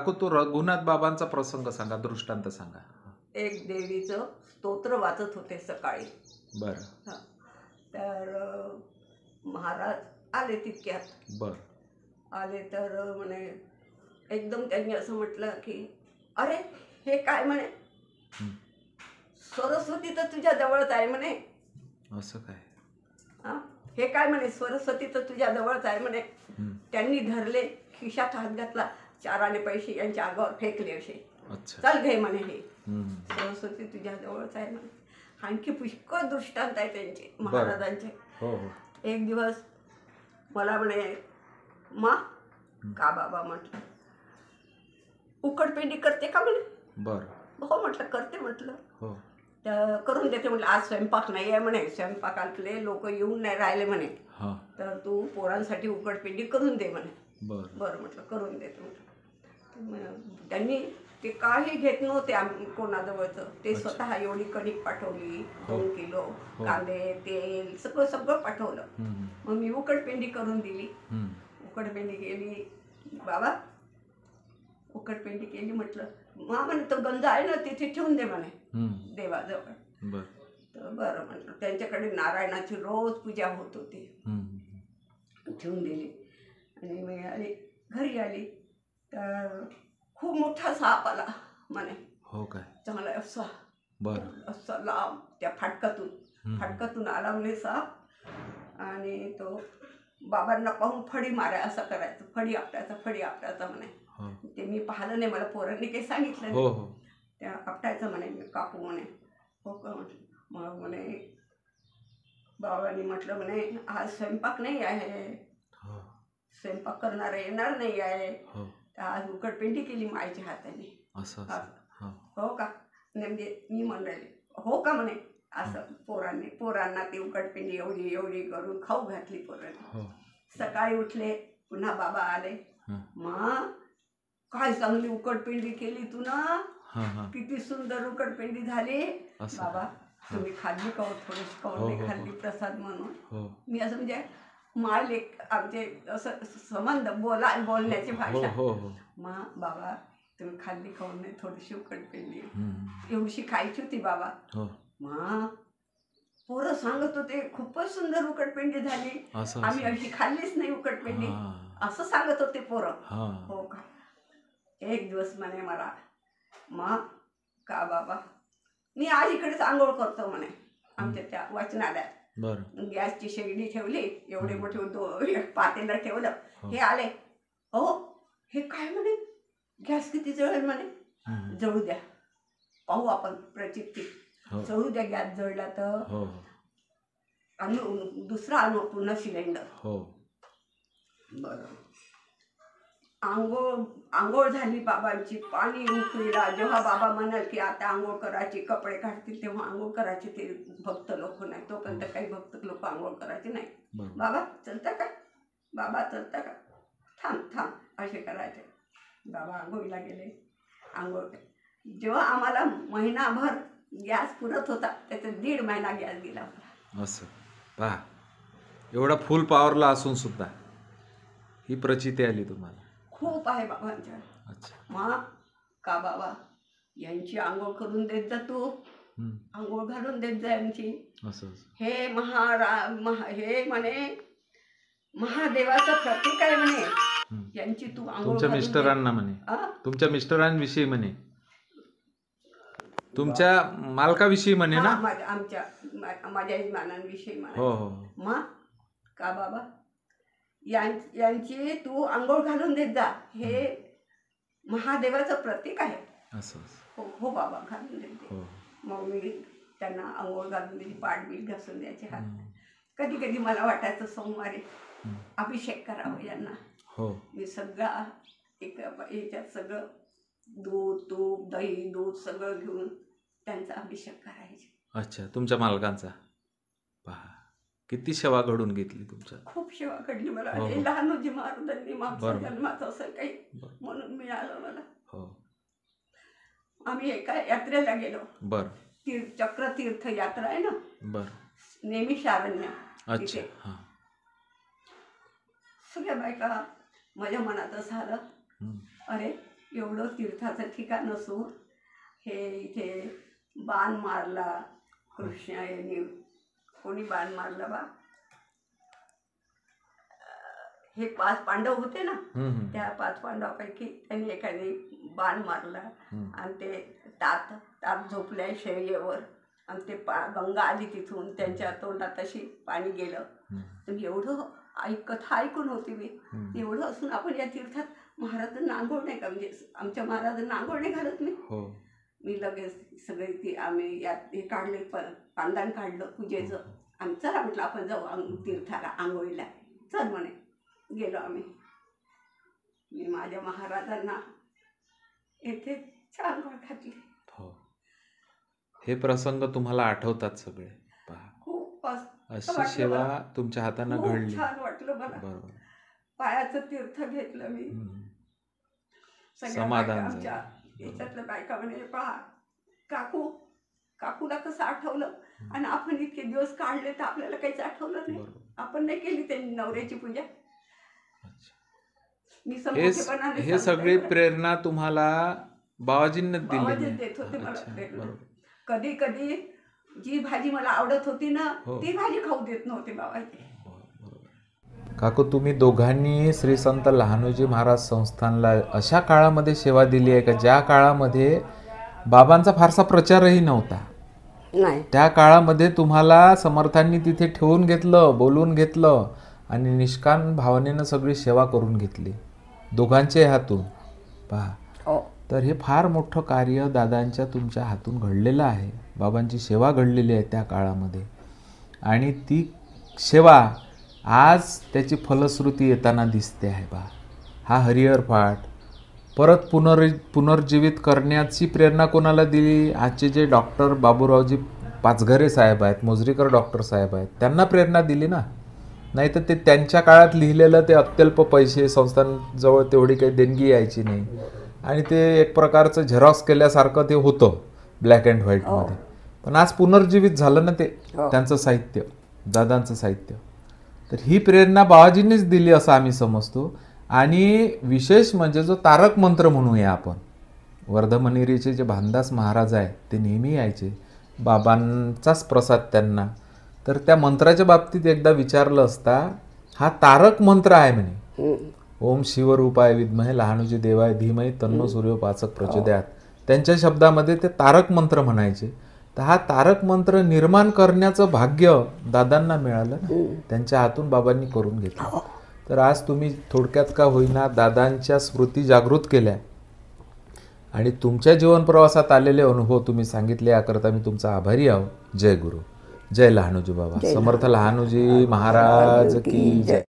काकू तो रघुनाथ बाबांचा प्रसंग सांगा, दृष्टांत सांगा. एक देवीचं स्तोत्र वाचत होते सकाळी. बरं. हां. तर महाराज आले तितक्यात. बरं. आले तर म्हणे एकदम त्यांनी असं म्हटलं की अरे हे काय म्हणे, सरस्वती तर तुझ्या जवळच आहे म्हणे. असं काय? हां, हे काय म्हणे, सरस्वती तर तुझ्या जवळच आहे म्हणे. त्यांनी धरले, खिशात हात घातला, 4 आणे पैसे यांच्या अंगावर फेकले असे. अच्छा. चल घे म्हणे, हे सरस्वती तुझ्या जवळच आहे म्हणे. आणखी पुष्कळ दृष्टांत आहे त्यांचे, महाराजांचे. हो हो. एक दिवस मला म्हणे, मा का बाबा म्हटलं, उकडपेंडी करते का म्हणे. बरं. हो म्हटलं करते म्हटलं. हो. तर करून देते म्हटलं. आज स्वयंपाक नाही आहे म्हणे, स्वयंपाकातले लोक येऊन नाही राहिले म्हणे, तर तू पोरांसाठी उकडपेंडी करून दे म्हणे. बरं म्हटलं करून देते म्हटलं. त्यांनी ते काही घेत नव्हते कोणाजवळचं, ते स्वतः एवढी कणिक पाठवली, 2 किलो कांदे, तेल, सगळं सगळं पाठवलं. मग मी उकडपेंडी करून दिली. उकडपेंडी केली, बाबा उकडपेंडी केली. म्हटलं मा म्हणे तो गंज आहे ना तिथे ठेवून दे म्हणे देवाजवळ. तर बरं म्हटलं. त्यांच्याकडे नारायणाची रोज पूजा होत होती. ठेवून दिली आणि मी आली, घरी आली तर खूप मोठा साप आला म्हणे. हो काय? चांगला असा. बरं. असा लांब त्या फाटकातून आला म्हणे साप. आणि तो बाबांना पाहून फडी मारा असं करायचं, फडी आपटायचा म्हणे. ते मी पाहिलं नाही, मला पोरांनी काही सांगितलं नाही. त्या आपटायचं म्हणे. मी काकू म्हणे हो का म्हटलं. मग म्हणे बाबांनी म्हटलं म्हणे आज स्वयंपाक नाही आहे, स्वयंपाक करणारे येणार नाही आहे, आज उकडपेंडी केली मायच्या हाताने. हो का? म्हणजे मी म्हणाले हो का म्हणे. असं पोरांना ती उकडपेंडी एवढी एवढी करून खाऊ घातली पोरांनी. सकाळी उठले, पुन्हा बाबा आले. मग काय चांगली उकडपेंडी केली तू ना, किती सुंदर उकडपेंडी झाली. बाबा तुम्ही खाल्ली का, थोडीशी कवडी खाल्ली प्रसाद म्हणून. मी असं म्हणजे माल एक आमचे असं संबंध बोलण्याची भाषा. मग बाबा तुम्ही खाल्ली खाऊन नाही, थोडीशी उकडपेंडी एवढीशी खायची होती बाबा. मग पोरं सांगत होते खूपच सुंदर उकडपेंडी झाली, आम्ही अशी खाल्लीच नाही उकडपेंडी, असं सांगत होते पोरं. हो का? एक दिवस म्हणे मला, मग का बाबा मी आज इकडेच आंघोळ करतो म्हणे. आमच्या त्या वाचनालयात गॅसची शेगडी ठेवली, एवढे मोठे पातेलं ठेवलं. हे आले, हो हे काय म्हणे, गॅस किती जळेल म्हणे. जळू द्या, पाहू आपण प्रचिती. जळू द्या, गॅस जळला तर दुसरा आणू पुन्हा सिलेंडर. बरं. आंघोळ झाली बाबांची, पाणी उकळीला. जेव्हा बाबा म्हणाल की आता आंघोळ करायची, कपडे काढतील, तेव्हा आंघोळ करायचे. ते भक्त लोक नाही, तोपर्यंत काही भक्त लोक आंघोळ करायचे नाही. बाबा चलता का, बाबा चलता का, थांब असे करायचे. बाबा आंघोळीला गेले, आंघोळ. जेव्हा आम्हाला महिनाभर गॅस पुरत होता, त्याचा 1.5 महिना गॅस गेला होता. असं पहा, एवढा फुल पॉवरला असून सुद्धा ही प्रचिती आली तुम्हाला. खूप आहे बाबांच्या. मग का बाबा यांची आंघोळ करून देत जा तू, आंघोळ घालून देत जा यांची. हे हे म्हणे महादेवाचं प्रतीक आहे म्हणे, यांची तू आंघोळ. तुमच्या मिस्टरांना म्हणे, तुमच्या मिस्टरांविषयी म्हणे, तुमच्या मालकाविषयी म्हणे ना. माझ्या यजमानांविषयी म्हणे. हो. मग का बाबा यांची तू आंघोळ घालून देत जा, हे महादेवाचं प्रतीक आहे. हो बाबा घालून देते. मग मी त्यांना आंघोळ घालून दिली, पाठबीठ घासून द्यायचे हात. कधी कधी मला वाटायचं सोमवारी अभिषेक करावं यांना. मी सगळा याच्यात सगळं दूध, तूप, दही, दूध सगळं घेऊन त्यांचा अभिषेक करायचे. अच्छा, तुमच्या मालकांचा. पहा किती सेवा घडून घेतली तुमच्या. खूप सेवा घडली मला. लहान होती महाराजांनी मागच्या जन्माचं असं काही म्हणून मिळालं मला. आम्ही एका यात्रेला गेलो. चक्र तीर्थ यात्रा आहे ना, नेमिषारण्य. तिथे सगळ्या बायका. माझ्या मनात असं आलं, अरे एवढं तीर्थाचं ठिकाण असून हे इथे बाण मारला कृष्ण यांनी. कोणी बाण मारला बा? हे 5 पांडव होते ना, त्या 5 पांडवापैकी त्यांनी एकाने बाण मारला आणि ते तात झोपल्या शय्येवर आणि ते गंगा आली तिथून त्यांच्या तोंडात अशी पाणी गेलं. तर एवढं कथा ऐकून होती मी. एवढं असून आपण या तीर्थात महाराजांना आंघोळ नाही का, म्हणजे आमच्या महाराजांना आंघोळ नाही घालत मी. मी लगेच सगळे ती आम्ही यात हे काढले, पांदान काढलं पूजेचं. आम्ही चला म्हटलं आपण जाऊ तीर्थाला आंघोळीला. चल म्हणे. गेलो आम्ही. मी माझ्या महाराजांना येथे छान घातली. हे प्रसंग तुम्हाला आठवतात सगळे? पहा, खूप अशी सेवा तुमच्या हाताने घडली. छान वाटलं मला. बरोबर. पायाचं तीर्थ घेतलं मी. समाधान आमच्या याच्यातल्या बायका म्हणे पहा काकूला कसं आठवलं आणि आपण इतके दिवस काढले तर आपल्याला काहीच आठवलं नाही. आपण नाही केली त्यांनी नवऱ्याची पूजा. हे सगळी प्रेरणा तुम्हाला बाबाजींनी दिली. देत होते मला प्रेरणा. कधी कधी जी भाजी मला आवडत होती ना, ती भाजी खाऊ देत नव्हते बाबाजी. काकू, तुम्ही दोघांनी श्री संत लहानोजी महाराज संस्थानला अशा काळामध्ये सेवा दिली आहे का ज्या काळामध्ये बाबांचा फारसा प्रचारही नव्हता. त्या काळामध्ये तुम्हाला समर्थांनी तिथे ठेवून घेतलं, बोलवून घेतलं आणि निष्काम भावनेनं सगळी सेवा करून घेतली दोघांचे हातून. पहा, तर हे फार मोठं कार्य दादांच्या तुमच्या हातून घडलेलं आहे. बाबांची सेवा घडलेली आहे त्या काळामध्ये आणि ती सेवा आज त्याची फलश्रुती येताना दिसते आहे. बा, हा हरिहर पाठ परत पुनर्जीवित करण्याची प्रेरणा कोणाला दिली? आजचे जे डॉक्टर बाबूरावजी पाचघरे साहेब आहेत, मोजरीकर डॉक्टर साहेब आहेत, त्यांना प्रेरणा दिली ना. नाही तर ते त्यांच्या काळात लिहिलेलं ते अत्यल्प पैसे, संस्थांजवळ तेवढी काही देणगी यायची नाही आणि ते एक प्रकारचं झेरॉक्स केल्यासारखं ते होतं ब्लॅक अँड व्हाईटमध्ये. पण आज पुनर्जीवित झालं ना ते त्यांचं साहित्य, दादांचं साहित्य. तर ही प्रेरणा बाबाजींनीच दिली असं आम्ही समजतो. आणि विशेष म्हणजे जो तारक मंत्र म्हणूया आपण, वर्धमनेरीचे जे भानदास महाराज आहेत ते नेहमी यायचे, बाबांचाच प्रसाद त्यांना. तर त्या मंत्राच्या बाबतीत एकदा विचारलं असता, हा तारक मंत्र आहे म्हणे. ओम शिवरूपाय विद्महे लहानोजी देवाय धीमहि तन्नो सूर्योपासक प्रचोदयात. त्यांच्या शब्दामध्ये ते तारक मंत्र म्हणायचे. तर हा तारक मंत्र निर्माण करण्याचं भाग्य दादांना मिळालं ना, त्यांच्या हातून बाबांनी करून घेतलं. तर आज तुम्ही थोडक्यात का होईना दादांच्या स्मृती जागृत केल्या आणि तुमच्या जीवन प्रवासात आलेले अनुभव तुम्ही सांगितले, याकरता मी तुमचा आभारी आहो. जय गुरु, जय लहानोजी बाबा. समर्थ लहानोजी महाराज की जय.